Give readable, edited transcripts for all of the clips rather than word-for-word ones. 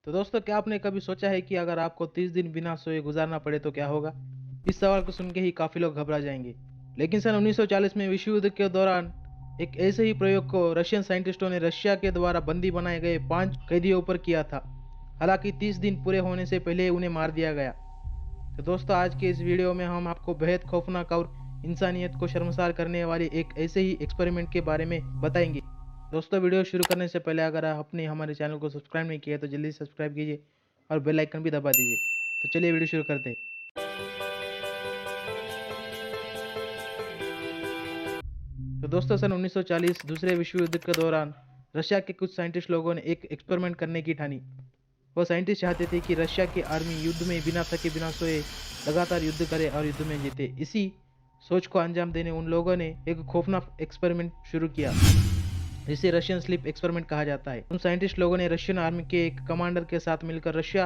तो दोस्तों, क्या आपने कभी सोचा है कि अगर आपको 30 दिन बिना सोए गुजारना पड़े तो क्या होगा? इस सवाल को सुन के ही काफी लोग घबरा जाएंगे। लेकिन सन 1940 में विश्व युद्ध के दौरान एक ऐसे ही प्रयोग को रशियन साइंटिस्टों ने रशिया के द्वारा बंदी बनाए गए 5 कैदियों पर किया था। हालांकि 30 दिन पूरे होने से पहले उन्हें मार दिया गया। तो दोस्तों, आज के इस वीडियो में हम आपको बेहद खौफनाक और इंसानियत को शर्मसार करने वाली एक ऐसे ही एक्सपेरिमेंट के बारे में बताएंगे। दोस्तों, वीडियो शुरू करने से पहले अगर आपने हमारे चैनल को सब्सक्राइब नहीं किया तो जल्दी से सब्सक्राइब कीजिए और बेल आइकन भी दबा दीजिए। तो चलिए वीडियो शुरू करते हैं। तो दोस्तों, सन 1940 दूसरे विश्व युद्ध के दौरान रशिया के कुछ साइंटिस्ट लोगों ने एक एक्सपेरिमेंट करने की ठानी। वो साइंटिस्ट चाहते थे कि रशिया की आर्मी युद्ध में बिना थके बिना सोए लगातार युद्ध करे और युद्ध में जीते। इसी सोच को अंजाम देने उन लोगों ने एक खौफनाक एक्सपेरिमेंट शुरू किया, जिसे रशियन स्लीप एक्सपेरिमेंट कहा जाता है। उन साइंटिस्ट लोगों ने रशियन आर्मी के एक कमांडर के साथ मिलकर रशिया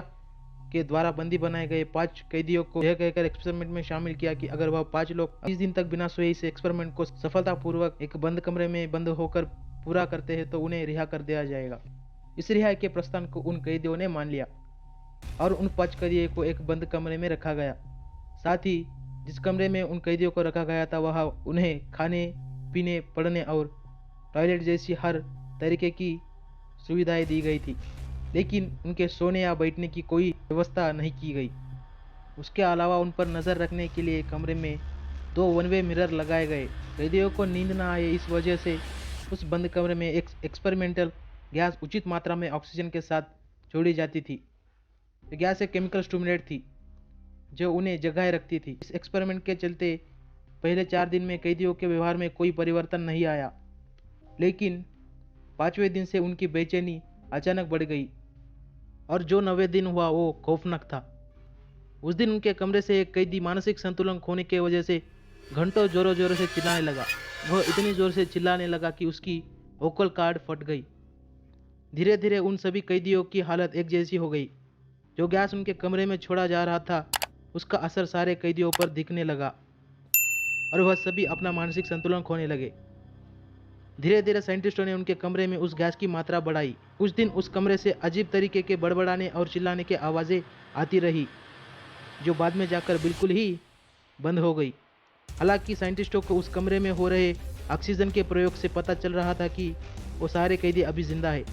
के द्वारा बंदी बनाए गए 5 कैदियों को यह कहकर एक्सपेरिमेंट में शामिल किया कि अगर वह 5 लोग 30 दिन तक बिना सोए इस एक्सपेरिमेंट को सफलतापूर्वक एक बंद कमरे में बंद होकर पूरा करते हैं तो उन्हें रिहा कर दिया जाएगा। इस रिहाई के प्रस्ताव को उन कैदियों ने मान लिया और उन 5 कैदियों को एक बंद कमरे में रखा गया। साथ ही जिस कमरे में उन कैदियों को रखा गया था वह उन्हें खाने पीने, पढ़ने और टॉयलेट जैसी हर तरीके की सुविधाएं दी गई थी, लेकिन उनके सोने या बैठने की कोई व्यवस्था नहीं की गई। उसके अलावा उन पर नज़र रखने के लिए कमरे में 2 वन वे मिरर लगाए गए। कैदियों को नींद न आए, इस वजह से उस बंद कमरे में एक एक्सपेरिमेंटल गैस उचित मात्रा में ऑक्सीजन के साथ छोड़ी जाती थी। गैस एक केमिकल स्टिमुलेंट थी जो उन्हें जगाए रखती थी। इस एक्सपेरिमेंट के चलते पहले 4 दिन में कैदियों के व्यवहार में कोई परिवर्तन नहीं आया, लेकिन 5वें दिन से उनकी बेचैनी अचानक बढ़ गई और जो 9वें दिन हुआ वो खौफनाक था। उस दिन उनके कमरे से एक कैदी मानसिक संतुलन खोने की वजह से घंटों जोरों जोरों से चिल्लाने लगा। वह इतनी जोर से चिल्लाने लगा कि उसकी वोकल कॉर्ड फट गई। धीरे धीरे उन सभी कैदियों की हालत एक जैसी हो गई। जो गैस उनके कमरे में छोड़ा जा रहा था उसका असर सारे कैदियों पर दिखने लगा और वह सभी अपना मानसिक संतुलन खोने लगे। धीरे धीरे साइंटिस्टों ने उनके कमरे में उस गैस की मात्रा बढ़ाई। उस दिन उस कमरे से अजीब तरीके के बड़बड़ाने और चिल्लाने की आवाज़ें आती रही, जो बाद में जाकर बिल्कुल ही बंद हो गई। हालांकि साइंटिस्टों को उस कमरे में हो रहे ऑक्सीजन के प्रयोग से पता चल रहा था कि वो सारे कैदी अभी जिंदा है।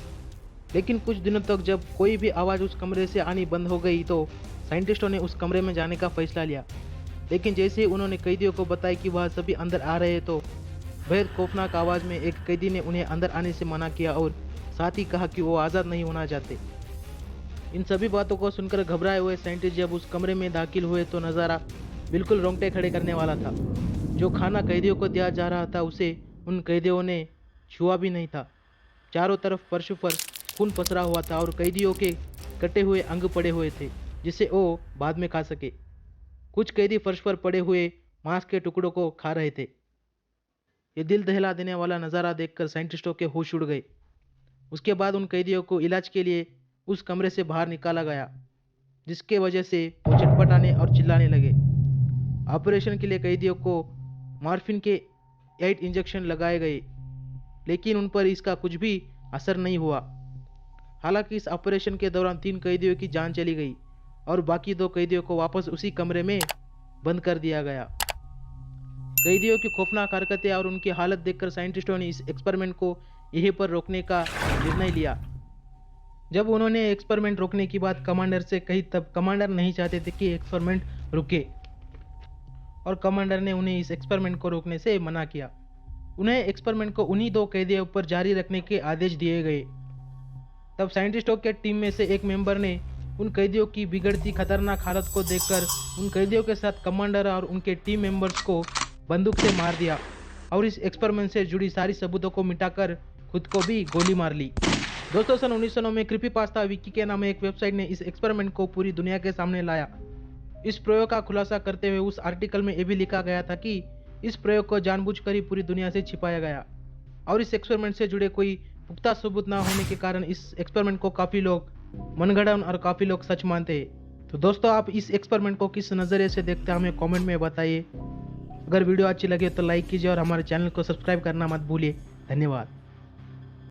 लेकिन कुछ दिनों तक जब कोई भी आवाज़ उस कमरे से आनी बंद हो गई तो साइंटिस्टों ने उस कमरे में जाने का फैसला लिया। लेकिन जैसे ही उन्होंने कैदियों को बताया कि वह सभी अंदर आ रहे तो बेहद खौफनाक आवाज़ में एक कैदी ने उन्हें अंदर आने से मना किया और साथ ही कहा कि वो आज़ाद नहीं होना चाहते। इन सभी बातों को सुनकर घबराए हुए साइंटिस्ट जब उस कमरे में दाखिल हुए तो नज़ारा बिल्कुल रोंगटे खड़े करने वाला था। जो खाना कैदियों को दिया जा रहा था उसे उन कैदियों ने छुआ भी नहीं था। चारों तरफ फर्श पर खून पसरा हुआ था और कैदियों के कटे हुए अंग पड़े हुए थे जिसे वो बाद में खा सके। कुछ कैदी फर्श पर पड़े हुए मांस के टुकड़ों को खा रहे थे। ये दिल दहला देने वाला नज़ारा देखकर साइंटिस्टों के होश उड़ गए। उसके बाद उन कैदियों को इलाज के लिए उस कमरे से बाहर निकाला गया, जिसके वजह से वो चटपटाने और चिल्लाने लगे। ऑपरेशन के लिए कैदियों को मॉर्फिन के 8 इंजेक्शन लगाए गए, लेकिन उन पर इसका कुछ भी असर नहीं हुआ। हालांकि इस ऑपरेशन के दौरान 3 कैदियों की जान चली गई और बाकी 2 कैदियों को वापस उसी कमरे में बंद कर दिया गया। कैदियों की खौफनाक हरकतें और उनकी हालत देखकर साइंटिस्टों ने इस एक्सपेरिमेंट को यहीं पर रोकने का निर्णय लिया। जब उन्होंने एक्सपेरिमेंट रोकने की बात कमांडर से कही तब कमांडर नहीं चाहते थे कि एक्सपेरिमेंट रुके और कमांडर ने उन्हें इस एक्सपेरिमेंट को रोकने से मना किया। उन्हें एक्सपेरिमेंट को उन्हीं 2 कैदियों पर जारी रखने के आदेश दिए गए। तब साइंटिस्टों के टीम में से एक मेंबर ने उन कैदियों की बिगड़ती खतरनाक हालत को देखकर उन कैदियों के साथ कमांडर और उनके टीम मेंबर्स को बंदूक से मार दिया और इस एक्सपेरिमेंट से जुड़ी सारी सबूतों को मिटाकर खुद को भी गोली मार ली। दोस्तों, सन 1909 में क्रीपीपास्ता विकी के नाम एक वेबसाइट ने इस एक्सपेरिमेंट को पूरी दुनिया के सामने लाया। इस प्रयोग का खुलासा करते हुए उस आर्टिकल में यह भी लिखा गया था कि इस प्रयोग को जानबूझकर ही पूरी दुनिया से छिपाया गया और इस एक्सपेरिमेंट से जुड़े कोई पुख्ता सबूत न होने के कारण इस एक्सपेरिमेंट को काफ़ी लोग मनगढ़ंत और काफ़ी लोग सच मानते हैं। तो दोस्तों, आप इस एक्सपेरिमेंट को किस नज़रिए से देखते हैं हमें कमेंट में बताइए। अगर वीडियो अच्छी लगे तो लाइक कीजिए और हमारे चैनल को सब्सक्राइब करना मत भूलिए। धन्यवाद।